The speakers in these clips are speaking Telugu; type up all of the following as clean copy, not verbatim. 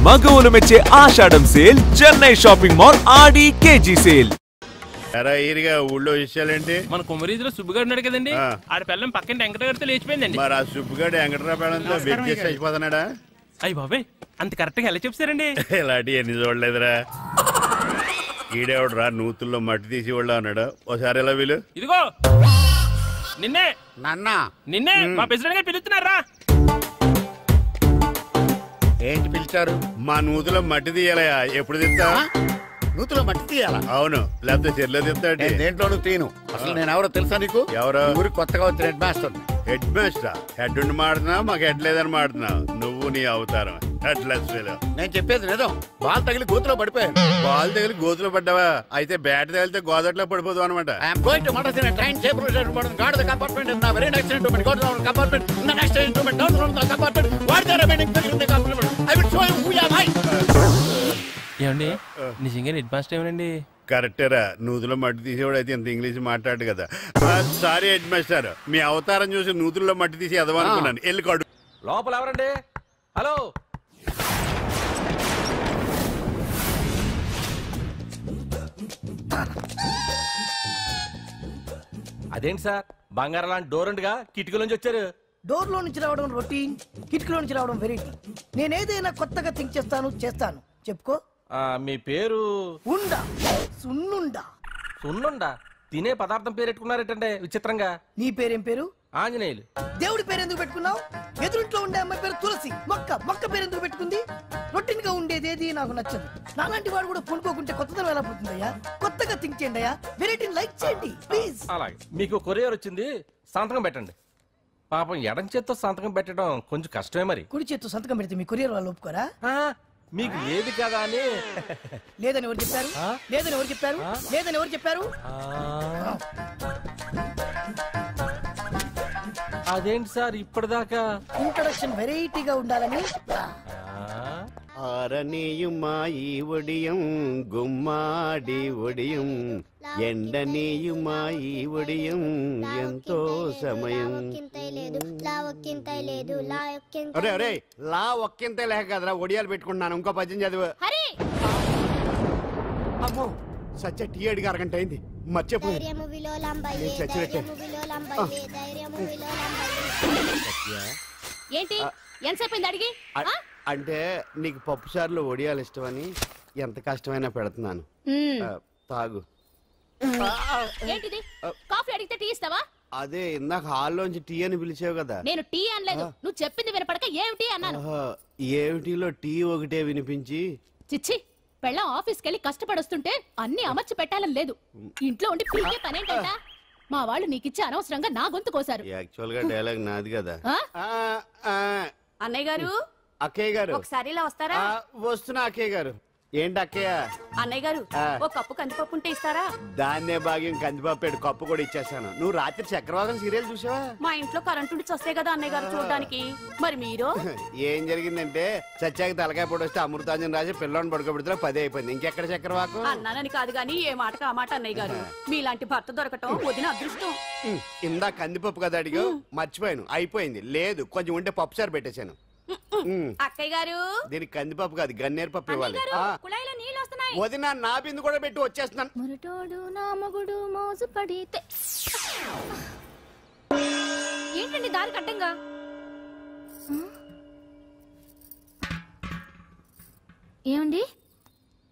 మగవులు మెచ్చే ఆషాఢం సేల్ చెన్నై షాపింగ్ మాల్ ఆడి కేజీ సేల్. ఊళ్ళో విషయాలేంటి? మన కుమరీజులో సుబ్బుగాడు ఉన్నాడు కదండి, ఆడ పిల్లం పక్కన వెంకటగారితో లేచిపోయిందండి. మరి ఆ సుబ్బుగాడు వెంకటరావు పిల్లంతో వెజ్ అయిపోతున్నాడా? అయ్యి బాబాయ్, అంత కరెక్ట్ గా ఎలా చెప్తారండి? ఇలాంటి ఎన్ని చూడలేదురా. ఈడేవడరా నూతుల్లో మట్టి తీసి వాళ్ళు అన్నాడు. ఓసారి ఎలా వీలు? ఇదిగో నిన్నే నిన్నే మా ప్రెసిడెంట్ గారు పిలుస్తున్నారా? ఏంటి పిలిచారు? మా నూతులో మట్టి తీయాలయా. ఎప్పుడు తీస్తా? నూతులో మట్టి తీయాలా? అవును, లేకపోతే చెర్లో తీస్తాడు. దేంట్లోనూ తీను. అసలు నేను ఎవరో తెలుసా నీకు? ఎవరో ఊరికి కొత్తగా వచ్చిన head master. Head master? Head ఉండి మాడుతున్నావు, మాకు హెడ్ లేదని మాడుతున్నావు. నువ్వు నీ అవతారం హెడ్ లెస్. నేను చెప్పేది నిజం. బాల్ తగిలి గోతులో పడిపోయాను. బాల్ తగిలి గోతులో పడ్డావా? అయితే బ్యాట్ తగిలితే గోదట్లో పడిపోదు అనమాట. Train compartment very next instrument compartment next instrument compartment what the remaining compartment I will show you who am I. ఏమండి నిజంగా హెడ్ మాస్టర్ ఏమనండి? కరెక్టేరా, నూతులో మట్టి తీసేవాడు అయితే ఇంత ఇంగ్లీష్ మాట్లాడు కదా. సారీ హెడ్ మాస్టర్, మీ అవతారం చూసి నూతుల్లో మట్టి తీసి ఎదవనుకున్నాను. వెళ్ళి కాడు. లోపల ఎవరండి? హలో, అదేంటి సార్ బంగారం లాంటి డోర్ ఉండగా కిటికీలోంచి వచ్చారు? డోర్ లో నుంచి రావడం రొటీన్, కిటికీలో నుంచి రావడం వెరైటీ. నేనేదైనా కొత్తగా థింక్ చేస్తాను. చెప్పుకో. మీ పేరు? ఉండా. సున్నుండా. సున్నుండా? తినే పదార్థం పేరు పెట్టుకున్నారేటంటే విచిత్రంగా. నీ పేరేం పేరు? ఆంజనేయులు. దేవుడి పేరు ఎందుకు పెట్టుకున్నావు? ఎదురింట్లో ఉండే అమ్మాయి పేరు తులసి. మొక్క పేరు ఎందుకు పెట్టుకుంది? రొటీన్ గా ఉండేది ఏది నాకు నచ్చదు. నాలాంటి వాడు కూడా కొనుక్కోకుంటే కొత్తదనం ఎలా పోతుందయ్యా? కొత్తగా థింక్ చేయండి అయ్యా. వెరైటీని లైక్ చేయండి ప్లీజ్. అలాగే, మీకు కొరియర్ వచ్చింది, సంతకం పెట్టండి. పాపం ఎడం చేత్తో సంతకం పెట్టడం కొంచెం కష్టమే. మరి కుడి చేత్తో సంతకం పెడితే మీ కొరియర్ వాళ్ళు ఒప్పుకోరా? మీకు ఏది కదా అని. లేదని ఎవరు చెప్పారు? లేదని ఎవరు చెప్పారు? లేదని ఎవరు చెప్పారు? అదేంటి సార్ ఇప్పటిదాకా ఇంట్రొడక్షన్ వెరైటీగా ఉండాలని. ఆరనీయుమాయి ఒడియం గుమ్మాడి ఒడియం ఎండనీయుమాయి ఒడియం ఎంతో సమయం. అరే అరే, లా ఒక్కింతే లేక కదరా ఒడియాలు పెట్టుకుంటున్నాను. ఇంకో పద్యం చదివు. అమ్మో, సత్య టీ అడిగి అరగంట అయింది. మర్చిపోయి ఏంటి ఎంతసేపు అడిగి? అంటే నీకు పప్పు సార్లు ఒడియాలు ఇష్టమని ఎంత కష్టమైనా పెడుతున్నాను. తాగు. ఏంటిది? కాఫీ అడిగితే టీ ఇస్తావా? అదే ఇందాక హాల్లోంచి టీ అని పిలిచావు కదా. నేను టీ అనలేదు, నువ్వు చెప్పింది వినపడక ఏమిటి అన్నాను. ఏమిటిలో టీ ఒకటే వినిపించి. చిచ్చి, పెళ్ళం ఆఫీస్కి వెళ్ళి కష్టపడొస్తుంటే అన్ని అమర్చి పెట్టాలని లేదు. ఇంట్లో ఉండి పీకే పనేంటంట? మా వాళ్ళు నీకిచ్చి అనవసరంగా నా గొంతు కోసారు. యాక్చువల్ గా డైలాగ్ నాది కదా. అన్నయ్య గారు, అక్కయ్య గారు ఒకసారి ఇలా వస్తారా? వస్తున్నా అక్కయ్య గారు. ఏంటి అక్కయ్య? అన్నయ్య గారు, ఒక కప్పు కందిపప్పు ఉంటే ఇస్తారా? దాన్నే భాగ్యం కందిపప్పు కప్పు కూడా ఇచ్చేసాను. నువ్వు రాత్రి చక్రవాదం సీరియల్ చూసావా? మా ఇంట్లో కరెంటు ఉండి వస్తే కదా అన్నయ్య గారు చూడడానికి. మరి మీరు? ఏం జరిగిందంటే సత్యాకి తలకాయ పొడి వస్తే అమృతాంజన్ రాజు పిల్లని పడుకోబెడితే 10 అయిపోయింది. ఇంకెక్కడ చక్రవాకం? అన్నానని కాదు గానీ ఏ మాటకు ఆ మాట అన్నయ్య గారు. మీలాంటి భర్త దొరకటం వదిన అదృష్టం. ఇందా కందిపప్పు కదా అడిగా, మర్చిపోయాను. అయిపోయింది. లేదు, కొంచెం ఉంటే పప్పు సార్ పెట్టేశాను. అక్కయ్య గారు, దీనికి కందిపప్పు కాదు గన్నేరు పప్పు ఇవ్వాలి. కుళాయిలో నీళ్ళు వస్తున్నాయి. వదిన నా బిందు కూడా పెట్టి వచ్చేస్తున్నాను. మురటోడు నా మగుడు మోజు పడితే. ఏంటండి దారి కట్టంగా? ఏమండి?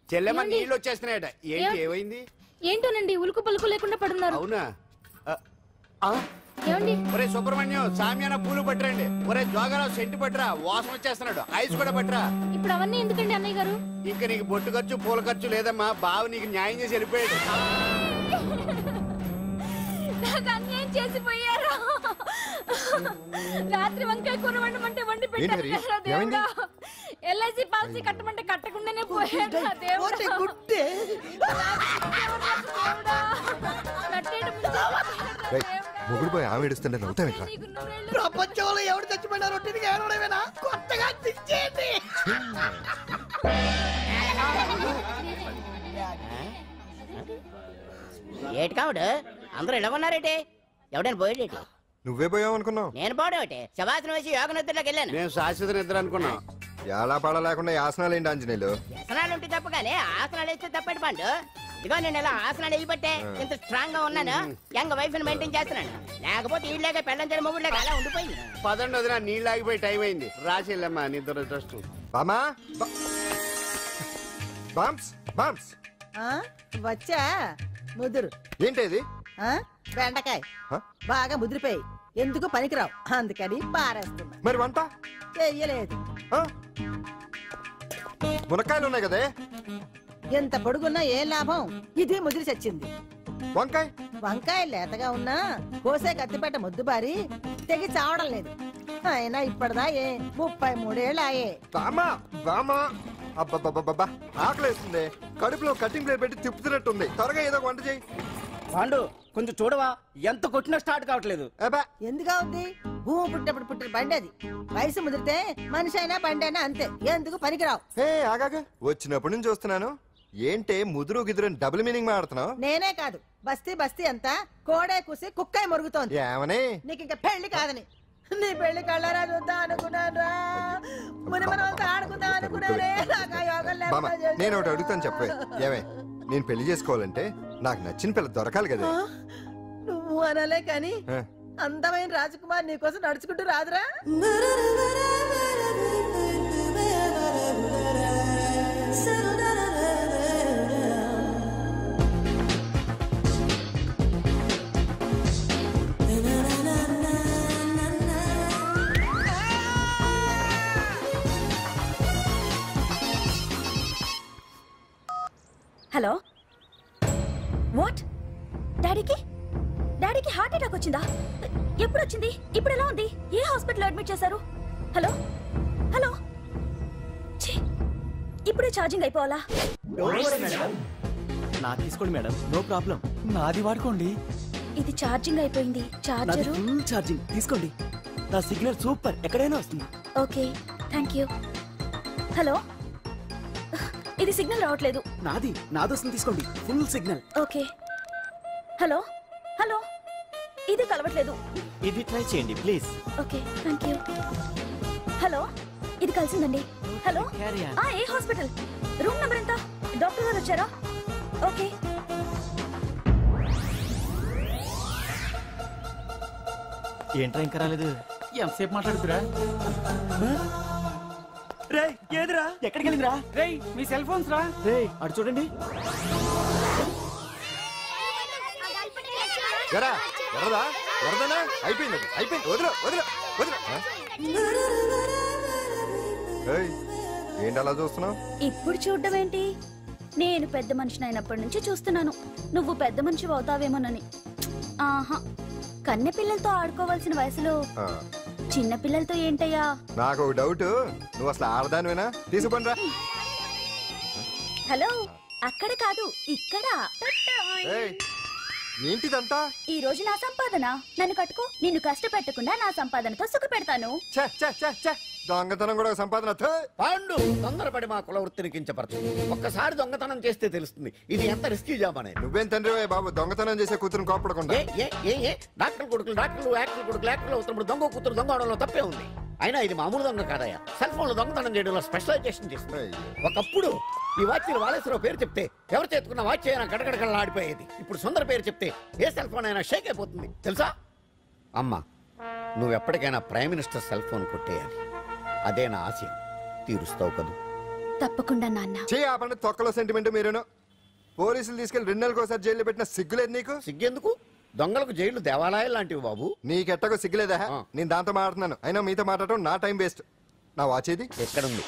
చెల్లెమ్మ నీళ్ళు వచ్చేస్తున్నాయట. ఏంటి ఏమైంది? ఏంటోనండి ఉలుకు పలుకు లేకుండా పడున్నారు. అవునా? ఏమండి? ఒరే సుబ్రహ్మణ్యం, సామ్యాన పూలు పట్టరండి. ఒరే జోగరావు సెంటు పట్టరా, వాసన వచ్చేస్తున్నాడు. ఐస్ కూడా పట్టరా. ఇప్పుడు అవన్నీ ఎందుకండి అన్నయ్య గారు? ఇంకా నీకు బొట్టు ఖర్చు పూల ఖర్చు లేదమ్మా. బావ నీకు న్యాయం చేసి వెళ్ళిపోయాడు. అన్యాయం చేసిపోయారు. రాత్రి వంకాయ కూర వండమంటే వండి పెట్టారు. ఎల్ఐసి పాలసీ కట్టమంటే కట్టకుండానే పోయాడు. మొగుడు పోయి ఆమె ఏడుస్తుంటే నవ్వుతావేంట్రా? ప్రపంచంలో ఎవరు చచ్చిపోయినా రొట్టెని ఏడవడమేనా? కొత్తగా థింక్ చేయండి. ఏటి కావుడు అందరూ ఇలా ఉన్నారేటి? ఎవడైనా పోయేటి? నువ్వే పోయావు అనుకున్నావు. నేను పోవడం శవాసనం వేసి యోగ నిద్రలోకి వెళ్ళాను. నేను శాశ్వత నిద్ర అనుకున్నా. ఎలా పడ లేకుండా ఆసనాలు ఏంటి ఆంజనేయులు? వ్యసనాలు ఉంటే తప్పు కానీ ఆసనాలు వేస్తే తప్పటి పండు. ఇదిగో నేను ఇలా ఆసనాలు వేయబట్టే ఇంత స్ట్రాంగ్ గా ఉన్నాను. యంగ్ వైఫ్ ని మెయింటైన్ చేస్తున్నాను. లేకపోతే ఈళ్ళగా పెళ్ళంచని మొగుళ్ళగా అలా ఉండిపోయింది. పదండి వదిన, నీళ్ళు ఆగిపోయి టైం అయింది. రాసేళ్ళమ్మా నిద్ర ట్రస్ట్. బామా బామ్స్ బామ్స్ వచ్చా ముదురు ఏంటి బెండకాయ బాగా ముదిరిపోయి ఎందుకు పనికిరావు అందుకని పారేస్తున్నా. మరి వంట చెయ్యలేదు. మునక్కాయలు ఉన్నాయి కదే, ఎంత పొడుగున్నా ఏం లాభం, ఇది ముదిరి చచ్చింది. వంకాయ వంకాయ లేతగా ఉన్నా కోసే కత్తిపేట ముద్దు బారి తెగి చావడం లేదు. అయినా ఇప్పటిదా 33 ఏళ్ళాయే. బామా బామా అబ్బబ్బబ్బబ్బా ఆకలేస్తుంది. కడుపులో కటింగ్ ప్లేట్ పెట్టి తిప్పుతున్నట్టుంది. త్వరగా ఏదో వంట చేయి. పాండు కొంచెం చూడవా, ఎంత కొట్టినా స్టార్ట్ కావట్లేదు. ఎందుగా ఉంది, భూమి పుట్టినప్పుడు పుట్టిన బండి అది. వయసు ముదిరితే మనిషి అయినా బండి అయినా అంతే, ఎందుకు పనికిరావు. ఆగాగా వచ్చినప్పటి నుంచి చూస్తున్నాను. ఏంటే ముదురు గిదురు డబుల్ మీనింగ్ మాడుతున్నావు? నేనే కాదు, బస్తీ బస్తీ అంతా కోడే కూసి కుక్కై మురుగుతోంది. ఏమని? నీకు ఇంకా పెళ్లి కాదని. నీ పెళ్లి కళ్ళరా చూద్దాం అనుకున్నారా, ముని మనతో ఆడుకుందాం అనుకున్నారే. నేను ఒకటి అడుగుతాను చెప్పే. ఏమే, నేను పెళ్లి చేసుకోవాలంటే నాకు నచ్చిన పిల్ల దొరకాలి కదా. నువ్వు అనలే కాని అందమైన రాజకుమార్ నీకోసం నడుచుకుంటూ రాదురా. Hello, what? డాడీకి హార్ట్ అటాక్ వచ్చిందా? ఎప్పుడు వచ్చింది? ఇప్పుడు ఎలా ఉంది? ఏ హాస్పిటల్ అడ్మిట్ చేశారు? హలో హలో, ఇప్పుడే ఛార్జింగ్ అయిపోవాలా? నా తీసుకోండి మేడం, నో ప్రాబ్లం. నాది వాడుకోండి. ఇది ఛార్జింగ్ అయిపోయింది. చార్జర్ ఫుల్ ఛార్జింగ్ తీసుకోండి. నా సిగ్నల్ సూపర్, ఎక్కడైనా వస్తుంది. Okay, thank you. హలో, ఇది సిగ్నల్ రావట్లేదు. నాది వస్తుంది, తీసుకోండి. Full signal. Okay. Hello hello, ఇది కలవట్లేదు. ఇది ట్రై చేయండి please. Okay, thank you. Hello, ఇది కలిసిందండి. హలో, ఏ హాస్పిటల్? రూమ్ నెంబర్ ఎంత? డాక్టర్ గారు వచ్చారా? ఓకే. ఏంట్రా ఇంకా రాలేదు? ఎంతసేపు మాట్లాడుతురా? రే ఏదిరా, ఎక్కడికి వెళ్ళిందిరా? రే మీ సెల్ ఫోన్స్ రా. రే అటు చూడండి. అయిపోయింది వదిలే వదిలే వదిలే. ఏంటి అలా చూస్తున్నావు? ఇప్పుడు చూడడం ఏంటి? నేను పెద్ద మనిషిని అయినప్పటి నుంచి చూస్తున్నాను, నువ్వు పెద్ద మనిషి అవుతావేమోనని. ఆహా, కన్నె పిల్లలతో ఆడుకోవాల్సిన వయసులో చిన్న పిల్లలతో ఏంటయ్యా? నాకు ఒక డౌట్, నువ్వు అసలు ఆడదానివేనా? తీసుకుంటా. హలో, అక్కడ కాదు ఇక్కడ. ఏంటిదంతా? ఈ రోజు నా సంపాదన, నన్ను కట్టుకో. నిన్ను కష్టపెట్టకుండా నా సంపాదనతో సుఖ పెడతాను. దొంగతనం కూడా సంపాదన. పాండు, తొందరపడి మా కుల వృత్తిని కించపరచు. ఒక్కసారి దొంగతనం చేస్తే తెలుస్తుంది ఇది ఎంత రిస్కీ జాబ్ అనేది. నువ్వేం తండ్రి బాబు, దొంగతనం చేసే కూతురు కోపడకుండా. డాక్టర్ కొడుకులు డాక్టర్లు, యాక్టర్ కొడుకులు యాక్టర్లు అవుతున్నప్పుడు దొంగ కూతురు దొంగ అవడంలో తప్పే ఉంది. అయినా ఇది మామూలు దొంగ కాదయ్యా, సెల్ ఫోన్ లో దొంగతనం చేయడంలో స్పెషలైజేషన్ చేస్తుంది. ఒకప్పుడు ఈ వాచ్లు వాలేశ్వరరావు పేరు చెప్తే ఎవరు చేతుకున్న వాచ్ అయినా గడగడగడలా ఆడిపోయేది. ఇప్పుడు సుందర పేరు చెప్తే ఏ సెల్ ఫోన్ అయినా షేక్ అయిపోతుంది తెలుసా? అమ్మా, నువ్వు ఎప్పటికైనా ప్రైమ్ మినిస్టర్ సెల్ ఫోన్ కొట్టేయాలి, అదే నా ఆశ. తీరుస్తావు కదూ? తప్పకుండా నాన్న. ఆపండి, తొక్కలో సెంటిమెంట్ మీరేను. పోలీసులు తీసుకెళ్లి 2 నెలలకోసారి జైల్లో పెట్టిన సిగ్గులేదు నీకు? సిగ్గెందుకు? దొంగలకు జైలు దేవాలయాలు లాంటివి బాబు. నీకెట్టకు సిగ్గులేదా? నేను దాంతో మాట్లాడుతున్నాను, అయినా మీతో మాట్లాడటం నా టైం వేస్ట్. నా వాచ్ ఏది? ఎక్కడుంది?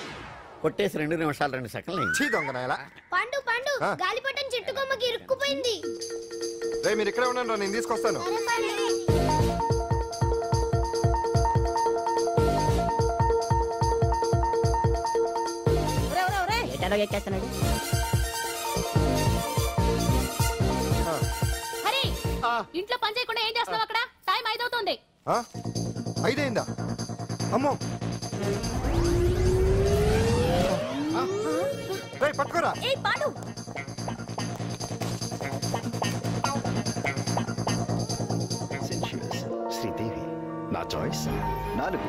కొట్టేసి 2 నిమిషాలు 2 సెకండ్లు. చీ దొంగనాయలా. పండు పండు, గాలిపటం చెట్టు కొమ్మకి ఇరుక్కుపోయింది. రే మీరు ఇక్కడే ఉన్నాను, నేను తీసుకొస్తాను. హరి, ఇంట్లో పని చేయకుండా ఏం చేస్తావు అక్కడ? టైం 5 అవుతుంది. 5 అయిందా? అమ్మో, పట్టుకోరా. శ్రీదేవి నా చాయిస్ 4.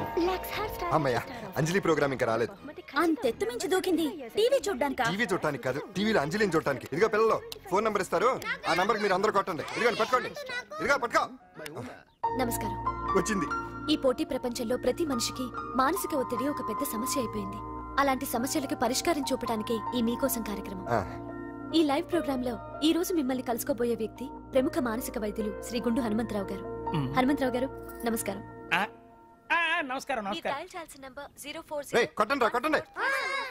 అమ్మయ్య, అంజలి ప్రోగ్రామ్ ఇంకా రాలేదు. అంతెత్తు మించి దూకింది టీవీ చూడ్డానికా? టీవీ చూడటానికి కాదు, టీవీలో అంజలిని చూడటానికి. ఇదిగో పిల్లలు ఫోన్ నంబర్ ఇస్తారు, ఆ నంబర్కి మీరు అందరూ కొట్టండి. ఇదిగోండి పట్టుకోండి, ఇదిగో పట్టుకో. నమస్కారం. వచ్చింది. ఈ పోటీ ప్రపంచంలో ప్రతి మనిషికి మానసిక ఒత్తిడి ఒక పెద్ద సమస్య అయిపోయింది. అలాంటి సమస్యలకు పరిష్కారం చూపడానికి ఈ మీకోసం కార్యక్రమం. ఈ లైవ్ ప్రోగ్రామ్ లో ఈ రోజు మిమ్మల్ని కలుసుకోబోయే వ్యక్తి ప్రముఖ మానసిక వైద్యులు శ్రీ గుండు హనుమంతరావు గారు. హనుమంతరావు గారు నమస్కారం. నమస్కారం. కొట్టండి రా, కొట్టండి.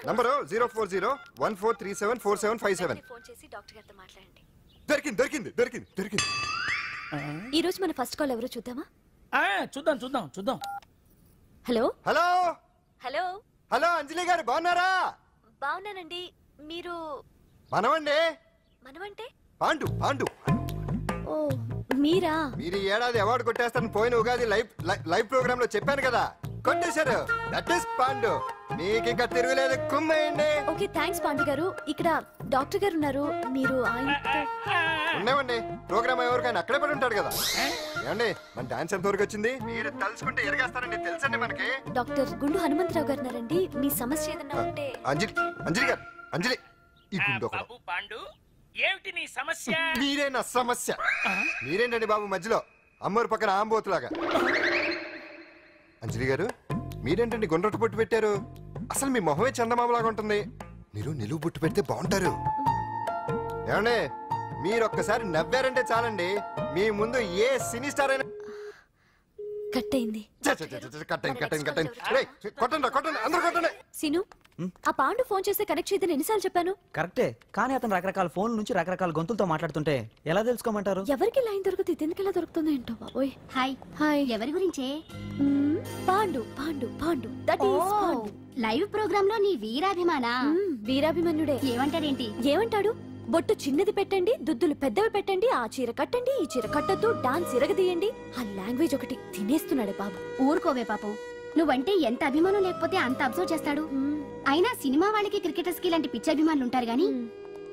నంబరు 04014374757. ఫోన్ చేసి డాక్టర్ గారితో మాట్లాడండి. దొరికింది దొరికింది దొరికింది దొరికింది. ఈ రోజు మన ఫస్ట్ కాల్ ఎవరో చూద్దామా? చూద్దాం చూద్దాం చూద్దాం. హలో హలో హలో హలో అంజలి గారు బాగున్నారా? బాగున్నానండి. మీరు? మనమండి. మనమంటే? పాండు పాండు. ఓ మీరా? మీరు ఈ ఏడాది అవార్డు కొట్టేస్తారని పోయిన ఉగాది లైవ్ ప్రోగ్రామ్ లో చెప్పాను కదా, కొట్టేశారు. That is Pandu. మీకు ఇంకా తిరుగులేదు, కుమ్మేయండి. ఓకే థాంక్స్ పాండు గారు. ఇక్కడ డాక్టర్ గారు ఉన్నారు, మీరు ఆయనతో? ఉన్నామండి. ప్రోగ్రామ్ ఎవరికైనా అక్కడే పడి ఉంటాడు కదా. ఏమండి మన డాన్స్ ఎంత వరకు వచ్చింది? మీరు తలుచుకుంటే ఎరగేస్తారండి, తెలుసండి మనకి. డాక్టర్ గుండు హనుమంతరావు గారు ఉన్నారండి. మీ సమస్య ఏదన్నా ఉంటే. అంజలి అంజలి గారు, అంజలి ఈ గుండు పాండు ఏమిటి నీ సమస్య? మీరే నా సమస్య. మీరేంటండి బాబు మధ్యలో అమ్మోరు పక్కన ఆంబోతులాగా? అంజలి గారు మీరేంటండి గుండ్రటి బొట్టు పెట్టారు? అసలు మీ మొహమే చందమామలాగా ఉంటుంది. మీరు నిలువు బొట్టు పెడితే బాగుంటారు. ఏమండి మీరు ఒక్కసారి నవ్వారంటే చాలండి, మీ ముందు ఏ సినీ స్టార్ అయినా కట్టయింది. సీను ఆ పాండు ఫోన్ చేస్తే కనెక్ట్ చేయదని ఎన్నిసార్లు చెప్పాను? కరెక్టే, కానీ అతను రకరకాల ఫోన్ల నుంచి రకరకాల గొంతులతో మాట్లాడుతుంటే ఎలా తెలుసుకోమంటారు? ఎవరికి లైన్ దొరుకుతుంది, ఎందుకు ఎలా దొరుకుతుందో ఏంటో బాబోయ్. Hi hi. ఎవరి గురించే? Pandu Pandu Pandu. That is Pandu. Live program లో నీ వీరాభిమానా? వీరాభిమన్యుడే. ఏమంటాడేంటి? ఏమంటాడు? బొట్టు చిన్నది పెట్టండి, దుద్దులు పెద్దవి పెట్టండి, ఆ చీర కట్టండి, ఈ చీర కట్టద్దు, డాన్స్ ఇరగదీయండి. ఆ లాంగ్వేజ్ ఒకటి తినేస్తున్నాడు బాబు. ఊరుకోవే పాపం, నువ్వంటే ఎంత అభిమానం లేకపోతే అంత అబ్జర్వ్ చేస్తాడు. అయినా సినిమా వాళ్ళకి క్రికెటర్స్ కి ఇలాంటి పిచ్చి అభిమానులు ఉంటారు గానీ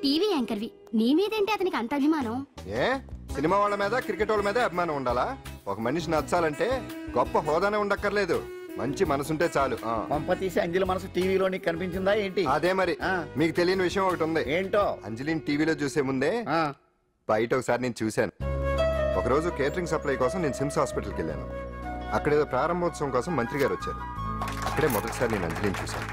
టీవీ యాంకర్వి నీ మీదేంటి అతనికి అంత అభిమానం? ఏ సినిమా వాళ్ళ మీద క్రికెట్ వాళ్ళ మీద అభిమానం ఉండాలా? ఒక మనిషి నచ్చాలంటే గొప్ప హోదానే ఉండక్కర్లేదు, మంచి మనసుంటే చాలు. పంప తీసి అంజలి మనసు టీవీలో నీకు కనిపించిందా ఏంటి? అదే మరి. మీకు తెలియని విషయం ఒకటి ఉంది. ఏంటో? అంజలిని టీవీలో చూసే ముందే బయట ఒకసారి నేను చూశాను. ఒకరోజు కేటరింగ్ సప్లై కోసం నేను సిమ్స్ హాస్పిటల్కి వెళ్ళాను. అక్కడేదో ప్రారంభోత్సవం కోసం మంత్రి గారు వచ్చారు. అక్కడే మొదటిసారి నేను అంజలిని చూశాను.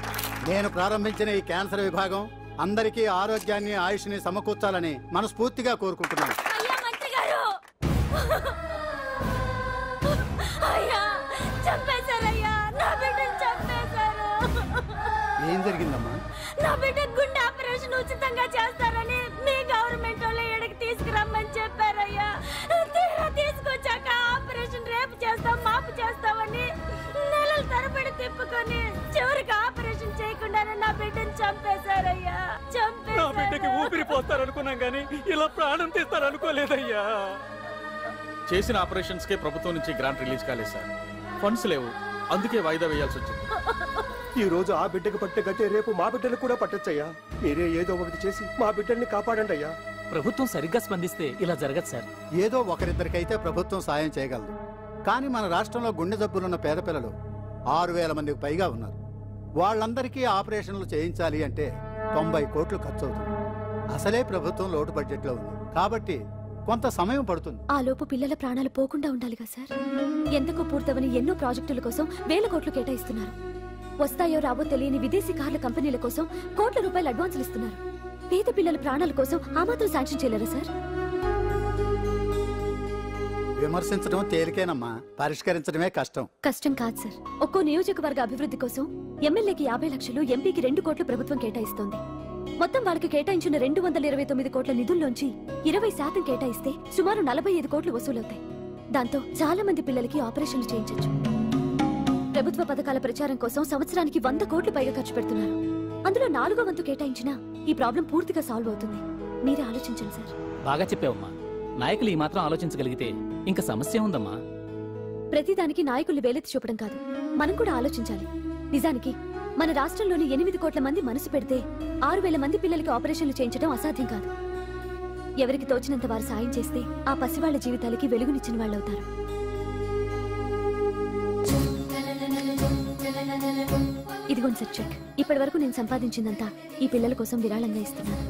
నేను ప్రారంభించిన ఈ క్యాన్సర్ విభాగం అందరికీ ఆరోగ్యాన్ని ఆయుష్ని సమకూర్చాలని మనస్ఫూర్తిగా కోరుకుంటున్నాను. ఏం జరిగిందమ్మా? నా బిడ్డ గుండె ఆపరేషన్ ఉచితంగా చేస్తారని మీ గవర్నమెంట్ వాళ్ళు ఎడకి తీసుకురమ్మని చెప్పారయ్యా. తీరా తీసుకొచ్చాక ఆపరేషన్ రేపు చేస్తాం మాపు చేస్తామని నెలల తరబడి తిప్పుకొని చివరికి ఆపరేషన్ చేయకుండానే నా బిడ్డను చంపేశారయ్యా. నా బిడ్డకి ఊపిరి పోస్తారనుకున్నాం గానీ ఇలా ప్రాణం తీస్తారనుకోలేదయ్యా. చేసిన ఆపరేషన్స్ కే ప్రభుత్వం నుంచి గ్రాంట్ రిలీజ్ కాలేదు సార్. ఫండ్స్ లేవు, అందుకే వాయిదా వేయాల్సి వచ్చింది. ఈ రోజు ఆ బిడ్డకు పట్టే గతే రేపు మా బిడ్డలు కూడా పట్టొచ్చయ్యా. మీరే ఏదో ఒకటి చేసి మా బిడ్డల్ని కాపాడండి అయ్యా. ప్రభుత్వం సరిగ్గా స్పందిస్తే ఇలా జరగదు సార్. ఏదో ఒకరిద్దరికైతే ప్రభుత్వం సాయం చేయగలదు, కానీ మన రాష్ట్రంలో గుండె జబ్బులున్న పేద పిల్లలు 6,000 మందికి పైగా ఉన్నారు. వాళ్ళందరికీ ఆపరేషన్లు చేయించాలి అంటే 90 కోట్లు ఖర్చు అవుతుంది. అసలే ప్రభుత్వం లోటు బడ్జెట్లో ఉంది కాబట్టి కొంత సమయం పడుతుంది. ఆ లోపు పిల్లల ప్రాణాలు పోకుండా ఉండాలిగా సార్. ఎందుకు పూర్తవని ఎన్నో ప్రాజెక్టుల కోసం వేల కోట్లు కేటాయిస్తున్నారు. వస్తాయో రావో తెలియని విదేశీ కార్ల కంపెనీల కోసం కోట్ల రూపాయలు అడ్వాన్సులు ఇస్తున్నారు. పేద పిల్లల ప్రాణాల కోసం ఆ మాత్రం శాంక్షన్ చేయలేరా సార్? విమర్శించడం తేలికేనమ్మా, పరిష్కరించడమే కష్టం. కష్టం కాదు సార్. ఒక్కో నియోజకవర్గ అభివృద్ధి కోసం ఎమ్మెల్యేకి 50 లక్షలు, ఎంపీకి 2 కోట్లు ప్రభుత్వం కేటాయిస్తోంది. మొత్తం వాళ్ళకి కేటాయించిన 229 కోట్ల నిధుల్లోంచి 20% కేటాయిస్తే సుమారు 45 కోట్లు వసూలవుతాయి. దాంతో చాలా మంది పిల్లలకి ఆపరేషన్లు చేయించొచ్చు. ప్రభుత్వ పథకాల ప్రచారం కోసం సంవత్సరానికి 100 కోట్లు పైగా ఖర్చు పెడుతున్నారు. అందులో 4వ వంతు కేటాయించినా ఈ ప్రాబ్లం పూర్తిగా సాల్వ్ అవుతుంది. మీరే ఆలోచించండి సార్. బాగా చెప్పావమ్మా. నాయకులు ఈ మాత్రం ఆలోచించగలిగితే ఇంకా సమస్య ఉందమ్మా. ప్రతిదానికి నాయకుల్ని వేలెత్తి చూపడం కాదు, మనం కూడా ఆలోచించాలి. నిజానికి మన రాష్ట్రంలోని 8 కోట్ల మంది మనసు పెడితే 6,000 మంది పిల్లలకి ఆపరేషన్లు చేయించడం అసాధ్యం కాదు. ఎవరికి తోచినంత వారు సాయం చేస్తే ఆ పసివాళ్ల జీవితాలకి వెలుగునిచ్చిన వాళ్ళవుతారు. ఇది ఇదిగోండి సార్ చెక్. ఇప్పటి వరకు నేను సంపాదించిందంతా ఈ పిల్లల కోసం విరాళంగా ఇస్తున్నాను.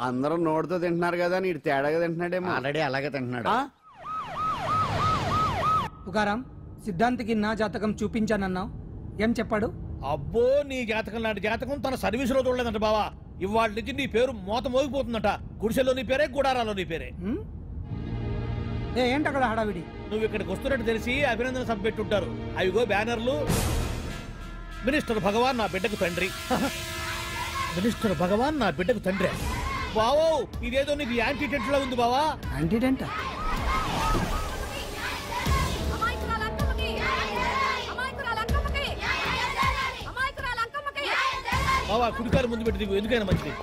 అందరూ నోటితో తింటున్నారు కదా నీడు తేడాగా తింటున్నాడేమో. ఆల్రెడీ అలాగే తింటున్నాడు. తుకారాం, సిద్ధాంతికి నా జాతకం చూపించానన్నావు, ఏం చెప్పాడు? అబ్బో, నీ జాతకం లాంటి జాతకం తన సర్వీసులో చూడలేదంట బావా. ఇవాళ నుంచి నీ పేరు మోత మోగిపోతుందట. గుడిసెలో నీ పేరే, గుడారాలో నీ పేరే. ఏంటి అక్కడ హడావిడి? నువ్వు ఇక్కడికి వస్తున్నట్టు తెలిసి అభినందన సభ పెట్టుంటారు. అవిగో బ్యానర్లు. మినిస్టర్ భగవాన్ నా బిడ్డకు తండ్రి. మినిస్టర్ భగవాన్ నా బిడ్డకు తండ్రి. బావో, ఇదేదో నీకు యాంటీటెంట్ లా ఉంది బావా. యాంటీటెంట్? బావా, కుడికారు ముందు పెట్టి దిగు, ఎందుకైనా మంచిది.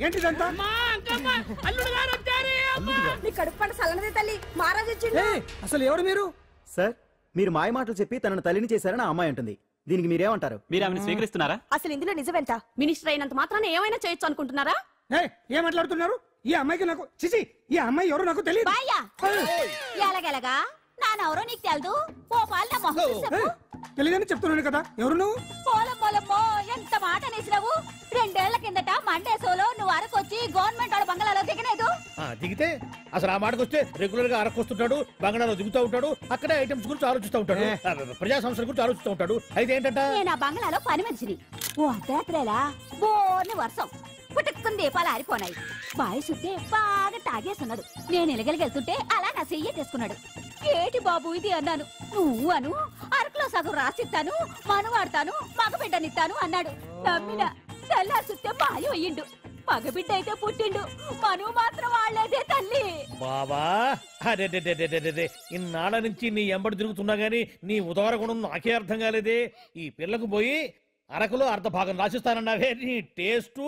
ఏంటిదంతా? అసలు ఎవరు మీరు? సార్, మీరు మాయ మాటలు చెప్పి తనను తల్లిని చేశారని ఆ అమ్మాయి అంటుంది. దీనికి మీరేమంటారు? మీరు ఆమెను స్వీకరిస్తున్నారా? అసలు ఇందులో నిజమేంట? మినిస్టర్ అయినంత మాత్రాన ఏమైనా చేయొచ్చు అనుకుంటున్నారా? ఏం మాట్లాడుతున్నారు? ఈ అమ్మాయికి నాకు చిచి, ఈ అమ్మాయి ఎవరు నాకు తెలియదు. ఎలాగెలగా నానెవరో నీకు తెలదు. ఓ పాల తెలియదని చెప్తున్నాను కదా. ఎవరు నువ్వు? పోలమ్మో, ఎంత మాట అనేసినావు. 2 ఏళ్ల కిందట మండే సోలో నువ్వు అరకొచ్చి గవర్నమెంట్ వాడు బంగాళాలో దిగలేదు. దిగితే అసలు ఆ మాటకు వస్తే రెగ్యులర్ గా అరకొస్తుంటాడు, బంగాళాలో దిగుతూ ఉంటాడు, అక్కడే ఐటమ్స్ గురించి ఆలోచిస్తూ ఉంటాడు, ప్రజా సంస్థల గురించి ఆలోచిస్తూ ఉంటాడు. అయితే ఏంటంట, నేను ఆ బంగాళాలో పని మనిషిని. ఓ అర్ధరాత్రేలా బోర్ని వర్షం పుట్టుకుని దీపాలు ఆరిపోనాయి. బాయ్ సుట్టే బాగా తాగేస్తున్నాడు. నేను ఎలగలిగెళ్తుంటే అలా నా చెయ్యి తీసుకున్నాడు. ఏటి బాబు ఇది అన్నాను. నువ్వు అను, అరకులో సగం రాసిస్తాను, మనువాడతాను, మగబిడ్డనిస్తాను అన్నాడు. నమ్మిన తెల్లారి సుట్టే బాయ్ అయ్యిండు. మగబిడ్డ అయితే పుట్టిండు, మనువు మాత్రం వాళ్ళేదే తల్లి. బాబా, అరే ఇన్నాళ్ళ నుంచి నీ ఎంబడి తిరుగుతున్నా గానీ నీ ఉదార గుణం నాకే అర్థం కాలేదే. ఈ పిల్లకు పోయి అరకులో అర్ధ భాగం రాసిస్తానన్నావే. నీ టేస్టు,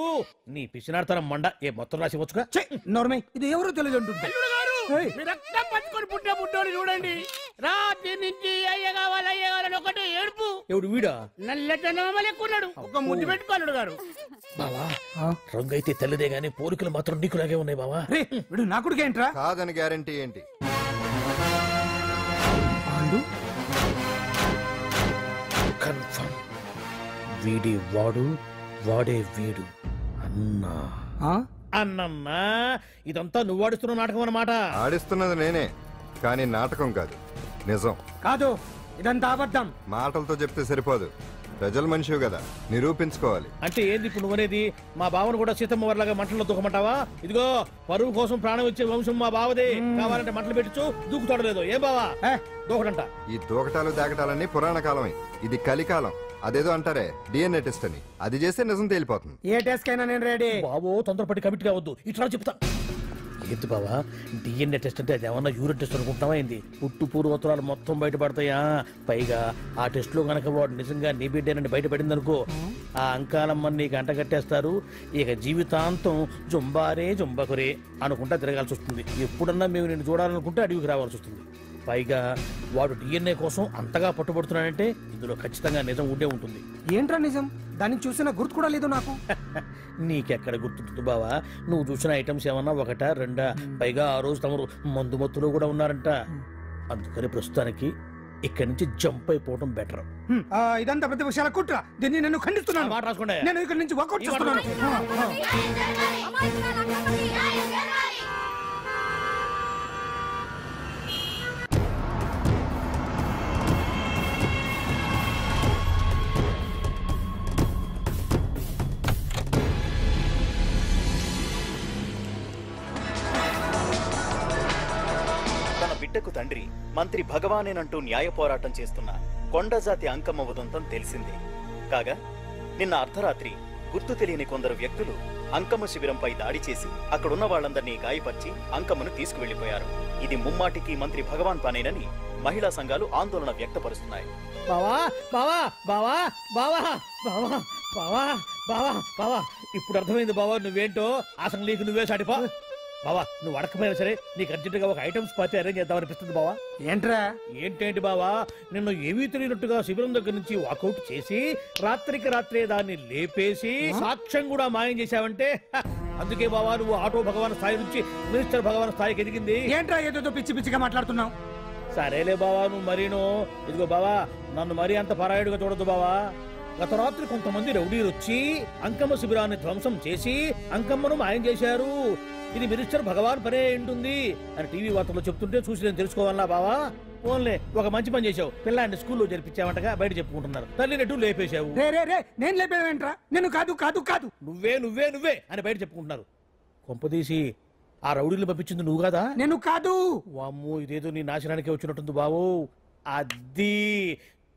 నీ పిచ్చినాడతనం మండ. ఏ మొత్తం రాసి వచ్చుగా. నోర్మై, ఇది ఎవరో తెలియదు అంటుంటే. రక్తం పట్టుకొని పుట్టే పుట్టోడు చూడండి. రాత్రి నుంచి అయ్య కావాలని ఒకటే ఏడుపు. ఎవడు వీడా? నల్లెక్కున్నాడు. ఒక ముద్దు పెట్టుకోలేడు గారు. బావా, రంగు అయితే తెల్లదే గానీ పోలికలు మాత్రం నీకులాగే ఉన్నాయి బావా. వీడు నా కొడుకు ఏంట్రా? కాదని గ్యారంటీ ఏంటి? కన్ఫర్మ్ వీడి వాడు, వాడే వీడు. అన్నా అన్నమ్మా, ఇదంతా నువ్వు ఆడిస్తున్న నాటకం అన్నమాట. ఆడిస్తున్నది నేనే, కానీ నాటకం కాదు, నిజం. కాదు, ఇదంతా అబద్ధం. మాటలతో చెప్తే సరిపోదు, ప్రజల మనిషివి కదా, నిరూపించుకోవాలి. అంటే ఏంది ఇప్పుడు నువ్వనేది? మా బావను కూడా సీతమ్మ వారిలాగా మంటల్లో దూకమంటావా? ఇదిగో, పరువు కోసం ప్రాణం ఇచ్చే వంశం మా బావదే. కావాలంటే మంటలు పెట్టచ్చు, దూకుతాడలేదు. ఏం బావా దూకడంట? ఈ దూకటాలు దాకటాలన్నీ పురాణ కాలమే, ఇది కలికాలం. అదేదో అంటారే డిఎన్ఏ టెస్ట్ అని, అది చేస్తే నిజం తేలిపోతుంది. ఏ టెస్ట్ కైనా నేను రెడీ. బాబో, తొందరపడి కమిట్ కావద్దు, ఇట్లా చెప్తా. ఏంటి బావా, డిఎన్ఏ టెస్ట్ అంటే అది ఏమన్నా యూరిన్ టెస్ట్ అనుకుంటావా ఏంది? పుట్టు పూర్వోత్తరాలు మొత్తం బయటపడతాయా? పైగా ఆ టెస్ట్ లో గనక వాడు నిజంగా నీ బిడ్డేనని బయటపడింది అనుకో, ఆ అంకాలమ్మని నీకు అంటగట్టేస్తారు. ఇక జీవితాంతం జుంబారే జుంబకురే అనుకుంటా తిరగాల్సి వస్తుంది. ఎప్పుడన్నా మేము నేను చూడాలనుకుంటే అడవికి రావాల్సి వస్తుంది. పైగా వాడు డిఎన్ఏ కోసం అంతగా పట్టుబడుతున్నాడంటే ఇందులో ఖచ్చితంగా నిజం ఉండే ఉంటుంది. ఏంట్రా నిజం? దాన్ని చూసిన గుర్తు కూడా లేదు నాకు. నీకెక్కడ గుర్తుంటుంది బావా? నువ్వు చూసిన ఐటమ్స్ ఏమన్నా ఒకటా రెండా? పైగా ఆ రోజు తమరు మందు మత్తులో కూడా ఉన్నారంట. అందుకని ప్రస్తుతానికి ఇక్కడి నుంచి జంప్ అయిపోవడం బెటర్. ఇదంతా పెద్ద విషయాల కుట్ర. దీన్ని నేను ఖండిస్తున్నాను. మాట రాసుకోండి. నేను ఇక్కడి నుంచి వర్కౌట్ చేస్తున్నాను. బిడ్డకు తండ్రి మంత్రి భగవానేనంటూ న్యాయ పోరాటం చేస్తున్న కొండజాతి అంకమ్మ ఉదంతం తెలిసిందే. కాగా నిన్న అర్ధరాత్రి గుర్తు తెలియని కొందరు వ్యక్తులు అంకమ్మ శిబిరంపై దాడి చేసి అక్కడున్న వాళ్ళందరినీ గాయపరిచి అంకమ్మను తీసుకువెళ్లిపోయారు. ఇది ముమ్మాటికి మంత్రి భగవాన్ పనేనని మహిళా సంఘాలు ఆందోళన వ్యక్తపరుస్తున్నాయి. బావా బావా బావా బావా బావా బావా బావా బావా ఇప్పుడు అర్థమైంది బావా నువ్వేంటో. అసలు నీకు నువ్వే సాటిపా బావా. నువ్వు అడకపోయినా సరే నీకు అర్జెంట్ గా ఒక ఐటమ్స్ పార్టీ అరేంజ్ చేద్దాం అనిపిస్తుంది బావా. ఏంట్రా? ఏంటేంటి బావా, నిన్ను ఏమీ తెలియనట్టుగా శిబిరం దగ్గర నుంచి వాకౌట్ చేసి రాత్రికి రాత్రే దాన్ని లేపేసి సాక్ష్యం కూడా మాయం చేశావంటే అందుకే బావా నువ్వు ఆటో భగవాన్ స్థాయి నుంచి మినిస్టర్ భగవాన్ స్థాయికి ఎదిగింది. ఏంట్రా ఏదో పిచ్చి పిచ్చిగా మాట్లాడుతున్నావు? సరేలే బావా నువ్వు మరీను. ఇదిగో బావా నన్ను మరీ అంత పరాయుడుగా చూడద్దు బావా. గత రాత్రి కొంతమంది రౌడీలు వచ్చి అంకమ్మ శిబిరాన్ని ధ్వంసం చేసి అంకమ్మను మాయం చేశారు. ఇది మినిస్టర్ భగవాన్ పనే ఉంటుంది అని టీవీ వార్తల్లో చెప్తుంటే చూసి నేను తెలుసుకోవాలా బావా? ఓన్లే ఒక మంచి పని చేశావు. పిల్లాన్ని స్కూల్లో జరిపించావంటగా బయట చెప్పుకుంటున్నారు. తల్లినట్టు లేపేశావు. నేను లేపేవేంట్రా? నేను కాదు కాదు కాదు నువ్వే నువ్వే నువ్వే అని బయట చెప్పుకుంటున్నారు. కొంపదీసి ఆ రౌడీలు పంపించింది నువ్వు కాదా? నేను కాదు. వామ్మో ఇదేదో నీ నాశనానికి వచ్చినట్టుంది బావు. అది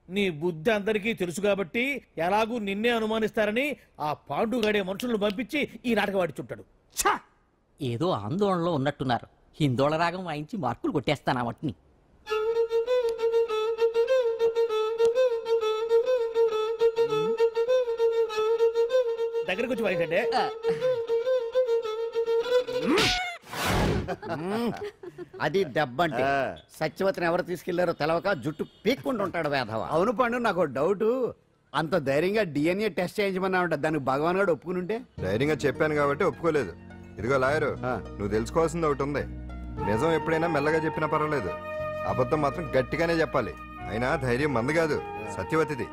నీ బుద్ధి అందరికీ తెలుసు కాబట్టి ఎలాగూ నిన్నే అనుమానిస్తారని ఆ పాండుగాడే మనుషులను పంపించి ఈ నాటకం ఆడిచుంటాడు. ఏదో ఆందోళనలో ఉన్నట్టున్నారు. హిందోళ రాగం వాయించి మార్కులు కొట్టేస్తాను వాటిని. దగ్గరకు వచ్చి వాయించండి. అది దెబ్బంటే. సత్యవతిని ఎవరు తీసుకెళ్లారో తెలవక జుట్టు పీక్కుంటూ ఉంటాడు వేధవ. అవును పండు, నాకు డౌట్. అంత ధైర్యంగా డిఎన్ఏ టెస్ట్ చేయించమన్నా దానికి భగవాన్ గారు ఒప్పుకునుంటే? ధైర్యంగా చెప్పాను కాబట్టి ఒప్పుకోలేదు. ఇదిగో లాయరు, నువ్వు తెలుసుకోవాల్సింది ఒకటి ఉంది. నిజం ఎప్పుడైనా మెల్లగా చెప్పినా పర్వాలేదు, అబద్ధం మాత్రం గట్టిగానే చెప్పాలి. అయినా ధైర్యం మంది కాదు, సత్యవతిది.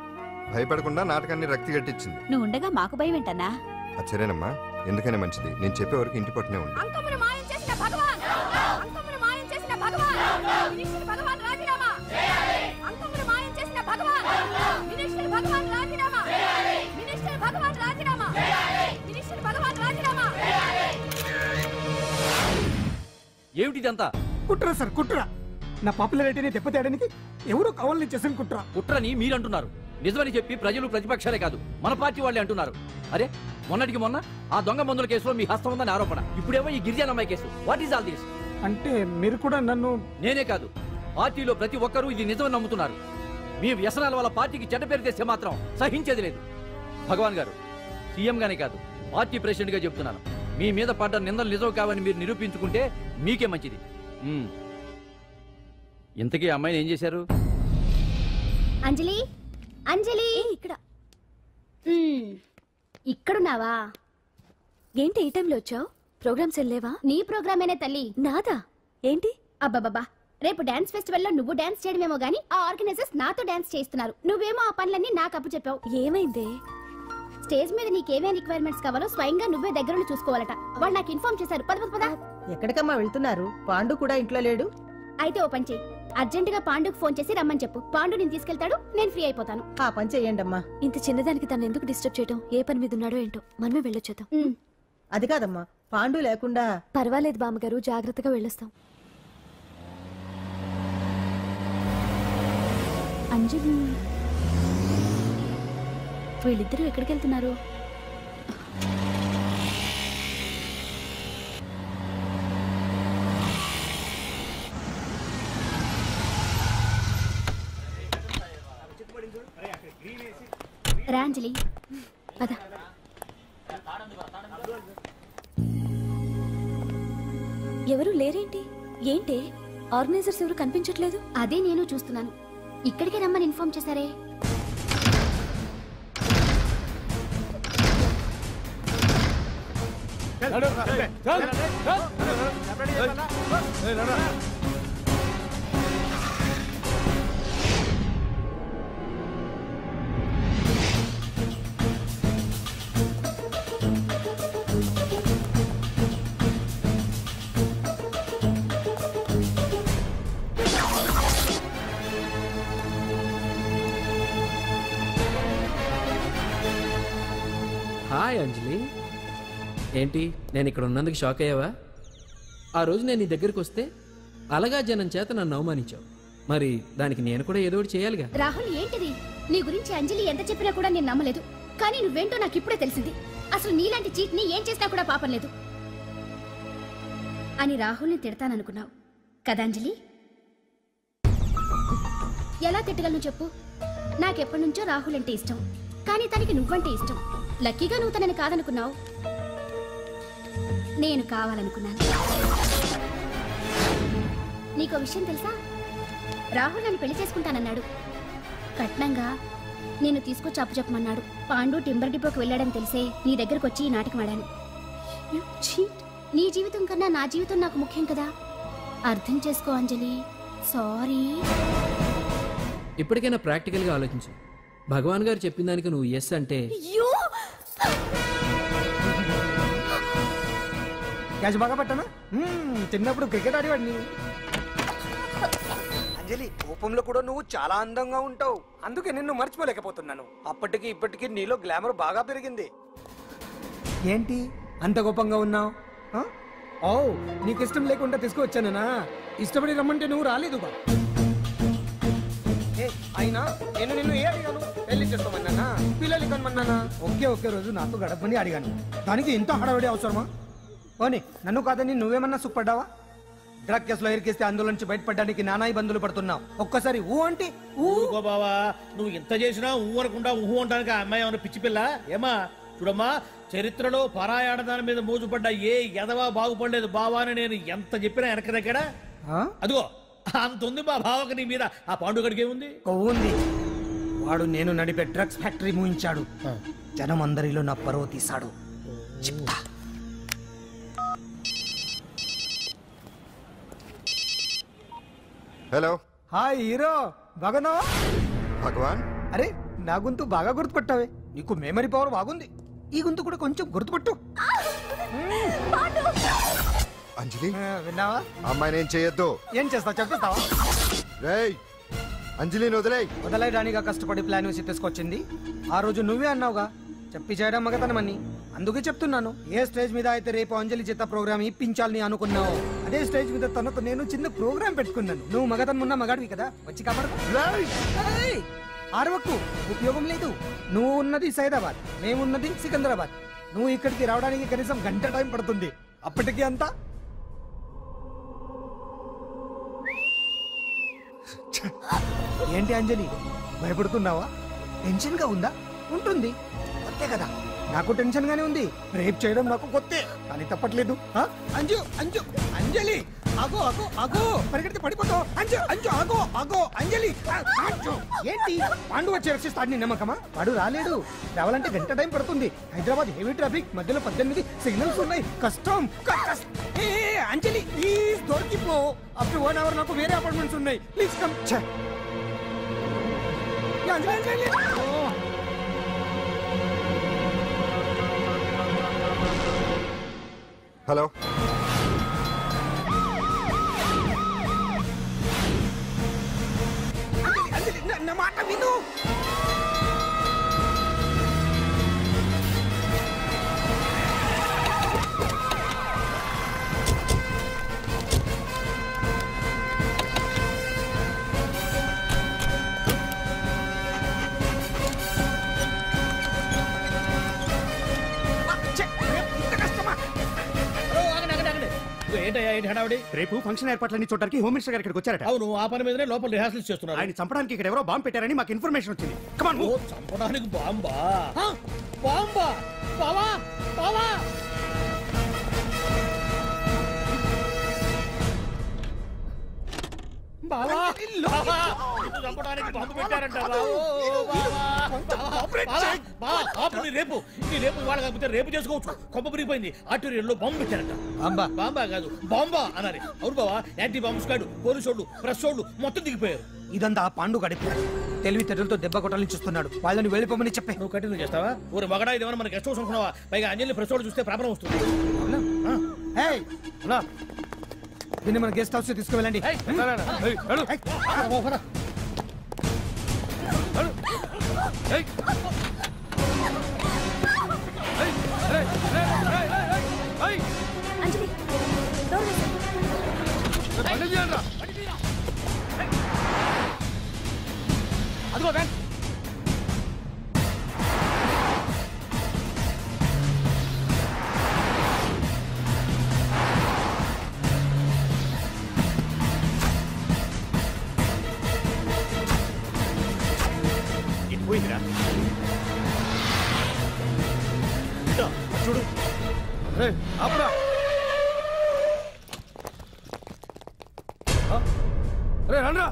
భయపడకుండా నాటకాన్ని రక్తి గట్టించింది. నువ్వు ఉండగా మాకు భయం ఏంటన్నా? సరేనమ్మా, ఎందుకనే మంచిది. నేను చెప్పే వరకు ఇంటి పట్టునే ఉంది. అంకమ్మను మాయం చేసిన భగవాన్, అంకమ్మను మాయం చేసిన భగవాన్, మినిస్టర్ భగవాన్ రాజీనామా. అంకమ్మను మాయం చేసిన భగవాన్, మినిస్టర్ భగవాన్ రాజీనామా. మినిస్టర్ భగవాన్ రాజీనామా. మినిస్టర్ భగవాన్ రాజీనామా. ఏమిటిదంతా? కుట్ర సార్, కుట్ర. నా పాపులారిటీని దెబ్బతేయడానికి ఎవరు కావాలని చేసిన కుట్ర. కుట్రని మీరంటున్నారు. నిజమని చెప్పి ప్రజలు ప్రతిపక్షాలే కాదు మన పార్టీ వాళ్ళే అంటున్నారు. అరే మొన్నటికి మొన్న ఆ దొంగ మందుల కేసులో మీ హస్తం ఉందని ఆరోపణ. ఇప్పుడేమో ఈ గిరిజన అమ్మాయి case. What is all this? అంటే మీరు కూడా నన్ను... నేనే కాదు, పార్టీలో ప్రతి ఒక్కరూ ఇది నిజమని నమ్ముతున్నారు. మీ వ్యసనాల వల్ల పార్టీకి చెడ్డ పేరు తెస్తే మాత్రం సహించేది లేదు. భగవాన్ గారు, సీఎం గానే కాదు పార్టీ ప్రెసిడెంట్ గా చెప్తున్నాను, మీ మీద పడ్డ నిందలు నిజం కావని మీరు నిరూపించుకుంటే మీకే మంచిది. ఇంతకీ అమ్మాయిని ఏం చేశారు? అంజలి, అంజలి ఇక్కడ ఇక్కడున్నావా? ఏంటి ఈ టైంలో వచ్చావు? ప్రోగ్రామ్స్ వెళ్ళేవా? నీ ప్రోగ్రామేనే తల్లి. నాదా? ఏంటి? అబ్బాబాబా, రేపు డాన్స్ ఫెస్టివల్ లో నువ్వు డాన్స్ చేయడమేమో గానీ ఆ ఆర్గనైజర్స్ నాతో డాన్స్ చేస్తున్నారు. నువ్వేమో ఆ పనులన్నీ నాకు అప్పు చెప్పావు. ఏమైందే? స్టేజ్ మీద నీకేమేం రిక్వైర్మెంట్స్ కావాలో స్వయంగా నువ్వే దగ్గరుండి చూసుకోవాలట. వాళ్ళు నాకు ఇన్ఫార్మ్ చేశారు. పద పద. ఎక్కడికమ్మా వెళ్తున్నారు? పాండు కూడా ఇంట్లో లేడు. అయితే ఓ పని చెయ్యి, అర్జెంట్ గా పాండుకు ఫోన్ చేసి రమ్మని చెప్పు. పాండు నేను తీసుకెళ్తాడు, నేను ఫ్రీ అయిపోతాను. ఆ పని చెయ్యండి అమ్మా. ఇంత చిన్నదానికి తను ఎందుకు డిస్టర్బ్ చేయటం? ఏ పని మీద ఉన్నాడో ఏంటో, మనమే వెళ్ళొచ్చేద్దాం. అది కాదమ్మా, పాండు లేకుండా... పర్వాలేదు బామ్మగారు, జాగ్రత్తగా వెళ్ళొస్తాం. అంజలి, వీళ్ళిద్దరూ ఎక్కడికి వెళ్తున్నారు? రా అంజలి, పద. ఎవరు లేరేంటి? ఏంటి ఆర్గనైజర్స్ ఎవరు కనిపించట్లేదు? అదే నేను చూస్తున్నాను. ఇక్కడికే రమ్మని ఇన్ఫార్మ్ చేశారే. హాయ్ అంజలి, ఏంటి నేను ఇక్కడ ఉన్నందుకు షాక్ అయ్యావా? ఆ రోజు నేను నీ దగ్గరికి వస్తే అలగా జనం చేత నన్ను అవమానించావు. మరి దానికి నేను కూడా ఏదో ఒకటి చేయాలిగా. రాహుల్, ఏంటిది? నీ గురించి అంజలి ఎంత చెప్పినా కూడా నేను నమ్మలేదు. కానీ నువ్వేంటో నాకు ఇప్పుడే తెలిసింది. అసలు నీలాంటి చీట్ ని ఏం చేసినా కూడా పాపం లేదు అని రాహుల్ని తిడతాననుకున్నావు కదా అంజలి? ఎలా తిట్టగలను చెప్పు? నాకెప్పటి నుంచో రాహుల్ అంటే ఇష్టం, కానీ తనకి నువ్వంటే ఇష్టం. లక్కీగా నువ్వు తనని కాదనుకున్నావు, నేను కావాలనుకున్నాను. నీకో విషయం తెలుసా? రాహుల్ నన్ను పెళ్లి చేసుకుంటానన్నాడు. కట్నంగా నేను తీసుకొచ్చి అప్పు చెప్పమన్నాడు. పాండు టింబర్ డిపోకి వెళ్ళాడని తెలిసే నీ దగ్గరకు వచ్చి ఈ నాటకం ఆడాను. You cheat. నీ జీవితం కన్నా నా జీవితం నాకు ముఖ్యం కదా. అర్థం చేసుకో అంజలి. సారీ. ఇప్పటికైనా ప్రాక్టికల్గా ఆలోచించు. భగవాన్ గారు చెప్పిన దానికి నువ్వు ఎస్ అంటే క్యాచ్ బాగా పట్టానా? చిన్నప్పుడు క్రికెట్ ఆడేవాడిని. అంజలి, కోపంలో కూడా నువ్వు చాలా అందంగా ఉంటావు. అందుకే నిన్ను మర్చిపోలేకపోతున్నాను. అప్పటికి ఇప్పటికి నీలో గ్లామర్ బాగా పెరిగింది. ఏంటి అంత కోపంగా ఉన్నావు? ఓ, నీకు ఇష్టం లేకుండా తీసుకువచ్చానా? ఇష్టపడి రమ్మంటే నువ్వు రాలేదుగా. అయినా నేను నిన్ను ఏ అడిగాను? పెళ్లి చేసుకోమన్నానా, పిల్లలు కనమన్నానా? ఒకే రోజు నాతో గడపని అడిగాను. దానికి ఇంత హడావిడి అవసరమా? పోనీ నన్ను కాదని నువ్వేమన్నా సుఖపడ్డావా? డ్రగ్ కేసులో ఇరికిస్తే అందులో నుంచి బయటపడడానికి నానా ఇబ్బందులు పడుతున్నావు. ఒక్కసారి ఊ అంటే ఊరుకో బావా. నువ్వు ఇంత చేసినా ఊ అనకుండా ఊహు అంటానికి ఆ అమ్మాయి ఏమన్నా పిచ్చి పిల్ల ఏమా? చూడమ్మా, చరిత్రలో పరాయాడదాని మీద మోజుపడ్డ ఏ ఎదవా బాగుపడలేదు బావా అని నేను ఎంత చెప్పినా వెనక దగ్గర. అదిగో అంత ఉంది మా బావకి నీ మీద. ఆ పాండుగడికి ఏముంది? కొవ్వుంది. వాడు నేను నడిపే డ్రగ్స్ ఫ్యాక్టరీ మూయించాడు. జనం అందరిలో నా పరువు తీశాడు. చెప్తా. హలో. హాయ్ హీరో, బాగున్నావా? భగవాన్. అరే, నా గొంతు బాగా గుర్తుపట్టావే. నీకు మెమరీ పవర్ బాగుంది. ఈ గొంతు కూడా కొంచెం గుర్తుపట్టు. అంజలి, విన్నావా? అమ్మాయిని ఏం చేయొద్దు. ఏం చేస్తావు చెప్పేస్తావా? రేయ్, అంజలిని వదలయడానిగా కష్టపడి ప్లాన్ వేసి తీసుకొచ్చింది. ఆ రోజు నువ్వే అన్నావుగా చెప్పి చేయడం మగతనమని. అందుకే చెప్తున్నాను. ఏ స్టేజ్ మీద అయితే రేపు అంజలి చేత ప్రోగ్రామ్ ఇప్పించాలని అనుకున్నావు, అదే స్టేజ్ మీద తనతో నేను చిన్న ప్రోగ్రామ్ పెట్టుకున్నాను. నువ్వు మగతనం ఉన్న మగాడివి కదా, వచ్చి కాపాడు. ఆరవకు, ఉపయోగం లేదు. నువ్వు ఉన్నది సైదాబాద్, మేమున్నది సికింద్రాబాద్. నువ్వు ఇక్కడికి రావడానికి కనీసం గంట టైం పడుతుంది. అప్పటికి అంతా ఏంటి అంజలి, భయపడుతున్నావా? టెన్షన్ గా ఉందా? ఉంటుంది, కొత్తే కదా. నాకు టెన్షన్ గానే ఉంది. రేప్ చేయడం నాకు కొత్తే, కానీ తప్పట్లేదు. అంజు అంజు అంజలి, ఆగో ఆగో ఆగో, పరిగెడితే పడిపోతావు. అంజు అంజు ఆగో ఆగో అంజలి. ఏంటి పాండు వచ్చి రక్షిస్తాడు నీ నమ్మకమా? వాడు రాలేడు. రావాలంటే గంట టైం పడుతుంది. హైదరాబాద్ హెవీ ట్రాఫిక్, మధ్యలో 18 సిగ్నల్స్ ఉన్నాయి. కష్టం. అంజలి ప్లీజ్ దొరికిపో. అప్పుడు 1 అవర్ నాకు వేరే అపార్ట్మెంట్స్ ఉన్నాయి. Please come. హలో. నా మాట విను. రేపు ఫంక్షన్ ఏర్పాట్లన్నీ చూడడానికి హోమ్ మినిస్టర్ గారు ఇక్కడికి వచ్చారట. అవును, ఆ పని మీదనే లోపల రిహార్సల్స్ చేస్తున్నారు. ఆయన చంపడానికి ఇక్కడ ఎవరో బాంబు పెట్టారని మాకు ఇన్ఫర్మేషన్ వచ్చింది. కమాన్. చంపడానికి బాంబా? బాంబా? బావా బావా, చంపడానికి బాంబు పెట్టారంట. రేపు వాళ్ళ కాకపోతే రేపు చేసుకోవచ్చు. కొంప మురిగిపోయింది. ఆర్టీరియల్లో బాంబు పెట్టారంట. బాంబా కాదు, బాంబా అనాలి. అవును బావా, యాంటీ బాంబు స్క్వాడ్, పోలీసు వాళ్ళు, ప్రెస్ వాళ్ళు మొత్తం దిగిపోయారు. ఇదంతా ఆ పాండు గడిపి తెలివితేటలతో దెబ్బ కొట్టాలని చూస్తున్నాడు. వాళ్ళని వెళ్ళిపోమని చెప్పే. నువ్వు కంటిన్యూ చేస్తావా? ఊరి మగడా ఇదేమన్నా మనకి గెస్ట్ హౌస్ అనుకున్నావా? పైగా అంజలి ప్రెస్ వాళ్ళు చూస్తే ప్రాబ్లం వస్తుంది. దీన్ని మన గెస్ట్ హౌస్ తీసుకువెళ్ళండి. అదిగో బ్యాగ్. పోయిందిరా చూడు. ఆపురా. రండ్రా.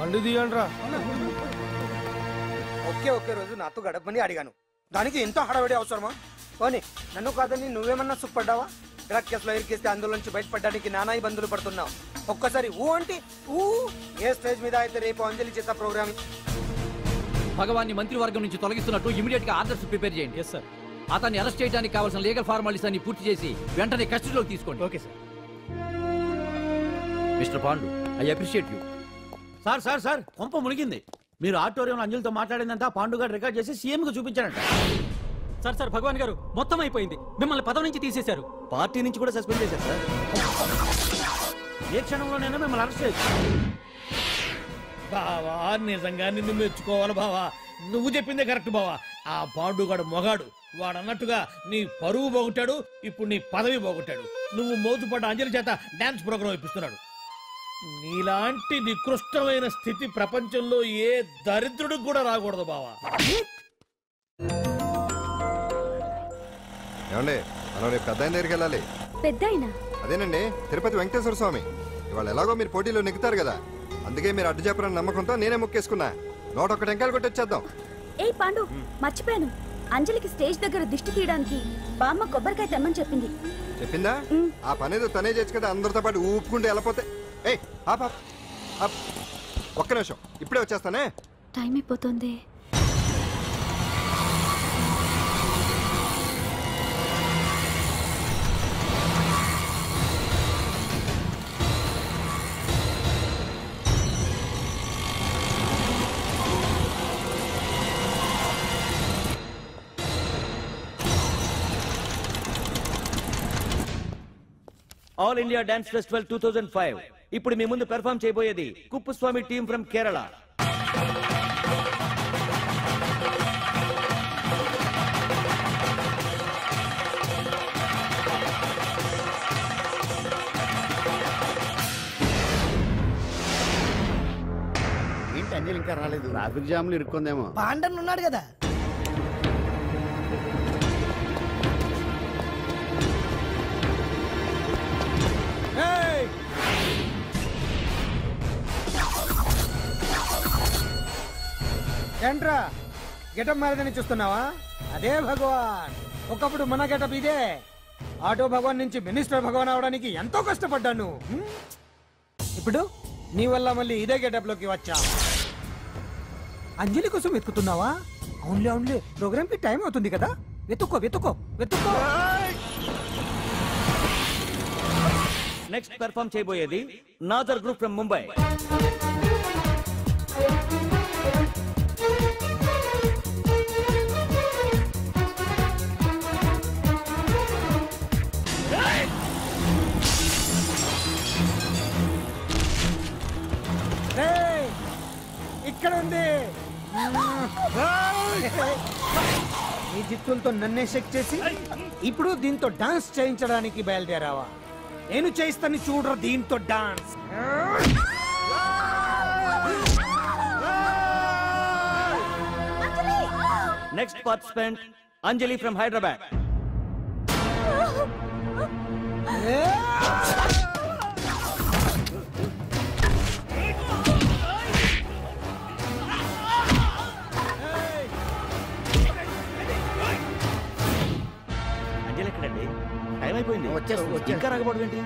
బండి తీయండిరా. ఒకే రోజు నాతో గడపని అడిగాను, దానికి ఎంతో హడావిడి అవసరమా? పోనీ నన్ను కాదని నువ్వేమన్నా సుఖపడ్డావా? డ్రగ్ కేసులో ఇరికిస్తే అందులో నుంచి బయటపడడానికి నానా ఇబ్బందులు పడుతున్నావు. ఒక్కసారి ఊ అంటే ఊ. ఏ స్టేజ్ మీద అయితే రేపు అంజలి చేత ప్రోగ్రామ్ భగవాన్ని మంత్రివర్గం నుంచి తొలగిస్తున్నట్టు ఇమీడియట్ గా ఆర్డర్స్ ప్రిపేర్ చేయండి. సార్ అతన్ని అరెస్ట్ చేయడానికి కావాల్సిన లీగల్ ఫార్మాలిటీస్ అన్ని పూర్తి చేసి వెంటనే కస్టడీలోకి తీసుకోండి. Okay sir. Mister Pandu, I appreciate you. Sir sir sir కొంప మునిగింది. మీరు ఆడిటోరియంలో అంజలితో మాట్లాడిందంతా పాండు గారు రికార్డ్ చేసి సీఎం కు చూపించారంట. సార్ సార్ భగవాన్ గారు మొత్తం అయిపోయింది. మిమ్మల్ని పదవి నుంచి తీసేశారు. పార్టీ నుంచి కూడా సస్పెండ్ చేశారు సార్. ఏ క్షణంలోనైనా మిమ్మల్ని అరెస్ట్ చేయొచ్చు. బావా నిజంగా నిన్ను మెచ్చుకోవాలి బావా. నువ్వు చెప్పిందే కరెక్ట్ బావా. ఆ పాండుగాడు మొగాడు. వాడు అన్నట్టుగా నీ పరువు పోగొట్టాడు, ఇప్పుడు నీ పదవి పోగొట్టాడు. నువ్వు మోతుపడ్డ అంజలి చేత డాన్స్ ప్రోగ్రాం ఇప్పిస్తున్నాడు. నీలాంటి నికృష్టమైన స్థితి ప్రపంచంలో ఏ దరిద్రుడికి కూడా రాకూడదు బావా. ఏమండి మనం రేపు పెద్ద ఆయన దగ్గరికి వెళ్ళాలి. పెద్దాయనా? అదేనండి తిరుపతి వెంకటేశ్వర స్వామి. ఇవాళ ఎలాగో మీరు పోటీలో నెగ్గుతారు కదా, అందుకే మీరు అడ్డు చెప్పరని నమ్మకంతో నేనే మొక్కేసుకున్నా. 101 టెంకాయలు కొట్టొచ్చేద్దాం. ఏయ్ పాండు, మర్చిపోయాను. అంజలికి స్టేజ్ దగ్గర దిష్టి తీయడానికి బామ్మ కొబ్బరికాయ తెమ్మని చెప్పింది. చెప్పిందా? ఆ పనేదో తనే చేయొచ్చు కదా, అందరితో పాటు ఊపుకుంటూ వెళ్ళిపోతే. ఏయ్ ఒక్క నిమిషం, ఇప్పుడే వచ్చేస్తానే. టైం అయిపోతుంది. ఆల్ ఇండియా డాన్స్ ఫెస్టివల్ 2005 ఇప్పుడు మీ ముందు పెర్ఫార్మ్ చేయబోయేది కుప్పుస్వామి టీమ్ ఫ్రమ్ కేరళ. ఏంటి అంజలి ఇంకా రాలేదు? ట్రాఫిక్ జామ్లు ఇరుక్కుందేమో. పాండన్ ఉన్నాడు కదా. ఏంట్రా గెటప్ మారదని చూస్తున్నావా? అదే భగవాన్. ఒకప్పుడు మన గెటప్ ఇదే. ఆటో భగవాన్ నుంచి మినిస్టర్ భగవాన్ అవడానికి ఎంతో కష్టపడ్డాను. ఇప్పుడు నీ వల్ల మళ్ళీ ఇదే గెటప్ లోకి వచ్చా. అంజలి కోసం వెతుకుతున్నావా? అవునులే అవునులే, ప్రోగ్రామ్ కి టైం అవుతుంది కదా. వెతుక్కో వెతుక్కో వెతుక్కో. నెక్స్ట్ పెర్ఫార్మ్ చేయబోయేది నాదర్ గ్రూప్ ఫ్రమ్ ముంబై. ఇక్కడ ఉంది. ఈ జిత్తులతో నన్నే చెక్ చేసి ఇప్పుడు దీంతో డాన్స్ చేయించడానికి బయలుదేరావా? నేను చేయిస్తాను చూడరా దీంతో dance. Next participant Anjali from Hyderabad. Anjali ఎక్కడండి? టైం అయిపోయింది. ఇంకా రాకపోవడం ఏంటి?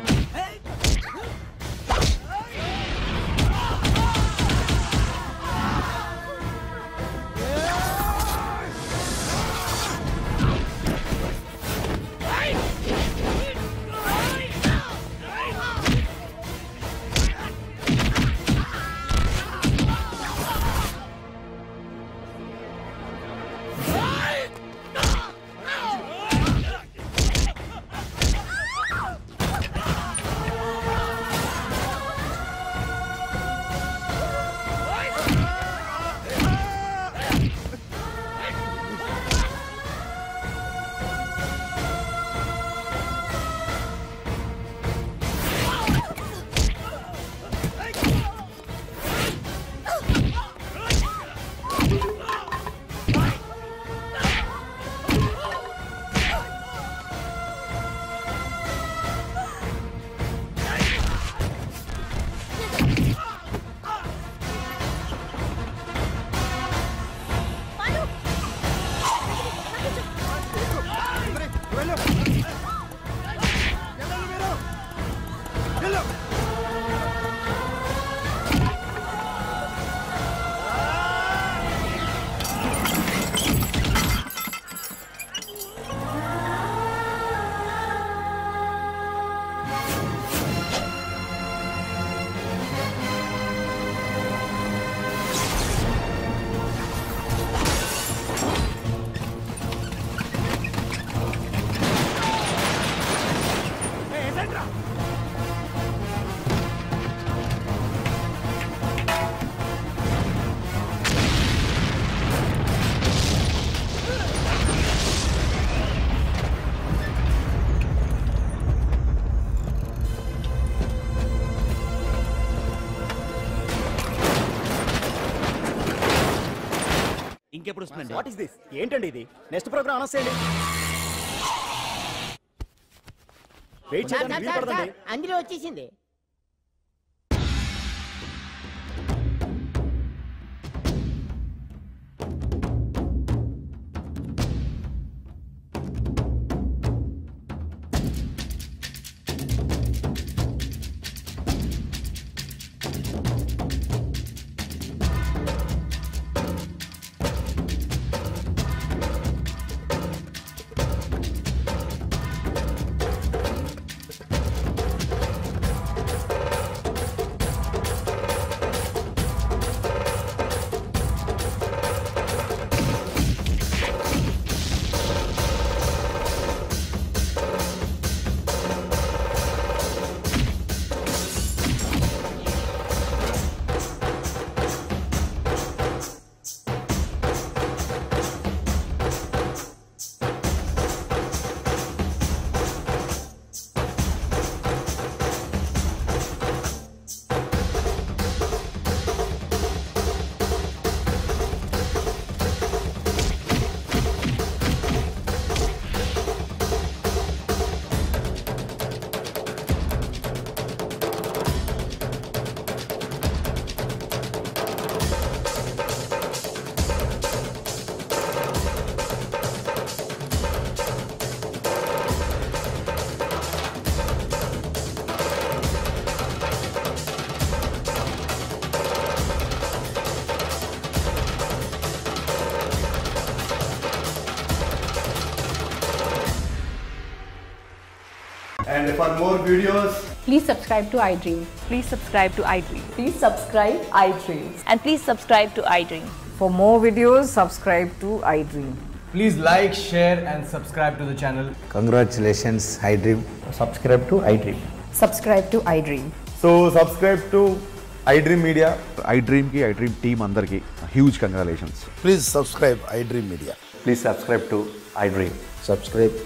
ఇంకెప్పుడు వస్తుందండి? What is this? ఏంటండి ఇది? నెక్స్ట్ ప్రోగ్రామ్ అనౌన్స్ చేయండి. వెయిట్ చేయడానికి వీలు పడదండి. అందులో వచ్చేసింది. And for more videos, please subscribe to iDream. Please subscribe to iDream. Please subscribe iDream. And please subscribe to iDream. For more videos, subscribe to iDream. please like, share and subscribe to the channel. Congratulations, iDream. Subscribe to iDream. Subscribe to iDream. So subscribe to iDream Media. iDream ki iDream team andarki huge congratulations. Please subscribe iDream Media. Please subscribe to iDream. Subscribe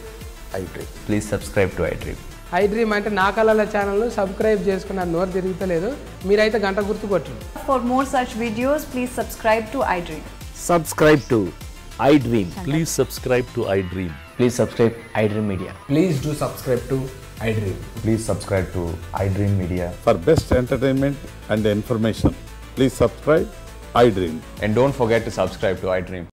iDream. Please subscribe to iDream. iDream అంటే నా కళల ఛానల్ సబ్స్క్రైబ్ చేసుకున్న నోరు తిరుగుతలేదు మీరైతే గంట గుర్తు కొట్టండి. For more such videos, please subscribe to iDream. Subscribe to iDream. Please subscribe to iDream. Please subscribe iDream Media. Please do subscribe to iDream. Please subscribe to iDream Media. For best entertainment and information, please subscribe iDream. And don't forget to subscribe to iDream.